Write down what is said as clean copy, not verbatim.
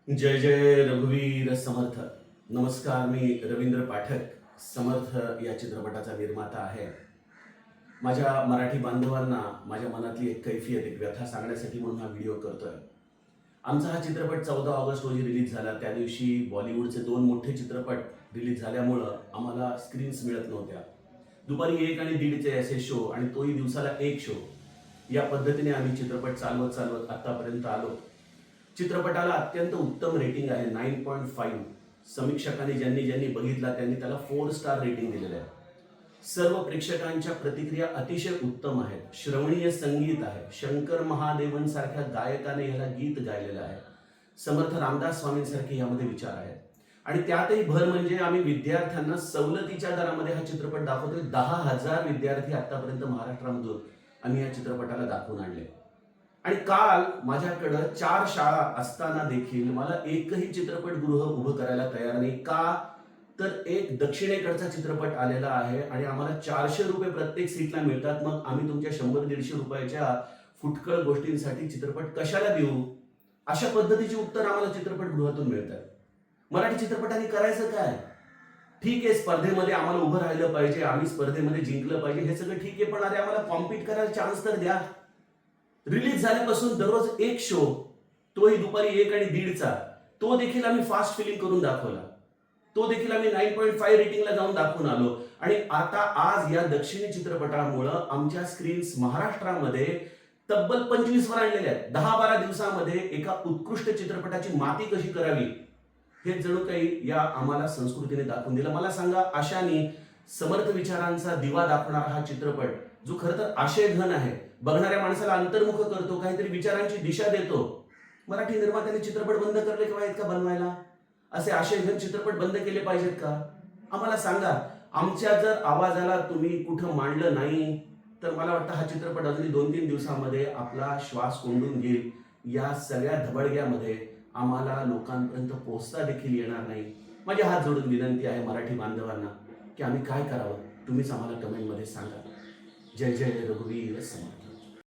जय जय रघुवीर समर्थ. नमस्कार, मी रवींद्र पाठक, समर्थ या चित्रपटाचा निर्माता आहे. माझ्या मराठी बांधवांना माझ्या मनातली एक कैफियत, एक व्यथा सांगण्यासाठी म्हणून हा व्हिडिओ करतोय. आमचा हा चित्रपट 14 ऑगस्ट रोजी रिलीज झाला. त्या दिवशी बॉलिवूडचे 2 मोठे चित्रपट रिलीज झाल्यामुळं आम्हाला स्क्रीन्स मिळत नव्हत्या. दुपारी 1 आणि 1:30चे असे शो, आणि तोही दिवसाला 1 शो. या पद्धतीने आम्ही चित्रपट चालवत चालवत आतापर्यंत आलो. चित्रपटाला अत्यंत उत्तम रेटिंग आहे, 9.5. समीक्षकांनी ज्यांनी ज्यांनी बघितला त्यांनी त्याला 4 स्टार रेटिंग दिलेलं आहे. सर्व प्रेक्षकांच्या प्रतिक्रिया अतिशय उत्तम आहेत. श्रवणीय संगीत आहे. शंकर महादेवनसारख्या गायकाने याला गीत गायलेलं आहे. समर्थ रामदास स्वामींसारखे यामध्ये विचार आहेत. आणि त्यातही भर म्हणजे आम्ही विद्यार्थ्यांना सवलतीच्या दरामध्ये हा चित्रपट दाखवतोय. 10,000 विद्यार्थी आतापर्यंत महाराष्ट्रामधून आम्ही या चित्रपटाला दाखवून आणले. आणि काल माझ्याकडं 4 शाळा असताना देखील मला एकही चित्रपटगृह उभं करायला तयार नाही. का? तर एक दक्षिणेकडचा चित्रपट आलेला आहे आणि आम्हाला 400 रुपये प्रत्येक सीटला मिळतात. मग आम्ही तुमच्या 100-150 रुपयाच्या फुटकळ गोष्टींसाठी चित्रपट कशाला देऊ? अशा पद्धतीची उत्तर आम्हाला चित्रपटगृहातून मिळतात. मराठी चित्रपटाने करायचं काय? ठीक आहे, स्पर्धेमध्ये आम्हाला उभं राहिलं पाहिजे, आम्ही स्पर्धेमध्ये जिंकलं पाहिजे, हे सगळं ठीक आहे, पण अरे आम्हाला कॉम्पीट करायला चान्स तर द्या. रिलीज झाल्यापासून दररोज 1 शो, तोही दुपारी 1 आणि 1:30चा, तो देखील आम्ही फास्ट फिलिंग करून दाखवला. तो देखील आम्ही 9.5 रेटिंगला जाऊन दाखवून आलो. आणि आता आज या दक्षिणी चित्रपटामुळं आमच्या स्क्रीन्स महाराष्ट्रामध्ये तब्बल 25 वर आणलेल्या आहेत. 10-12 दिवसामध्ये एका उत्कृष्ट चित्रपटाची माती कशी करावी हे जणू काही या आम्हाला संस्कृतीने दाखवून दिलं. मला सांगा, अशाने समर्थ विचारांचा दिवा दाखवणारा हा चित्रपट, जो खरं तर आशयघन आहे, बघणाऱ्या माणसाला अंतर्मुख करतो, काहीतरी विचारांची दिशा देतो. मराठी निर्मात्याने चित्रपट बंद करले का आहेत का बनवायला? असे आशयघन चित्रपट बंद केले पाहिजेत का? आम्हाला सांगा. आमच्या जर आवाजाला तुम्ही कुठं मांडलं नाही तर मला वाटतं हा चित्रपट अजून 2-3 दिवसामध्ये आपला श्वास कोंडून घेईल. या सगळ्या धबडग्यामध्ये आम्हाला लोकांपर्यंत पोहोचता देखील येणार नाही. माझी हात जोडून विनंती आहे मराठी बांधवांना की आम्ही काय करावं, तुम्हीच आम्हाला कमेंटमध्ये सांगा. जय जय रघुवीर समर्थ.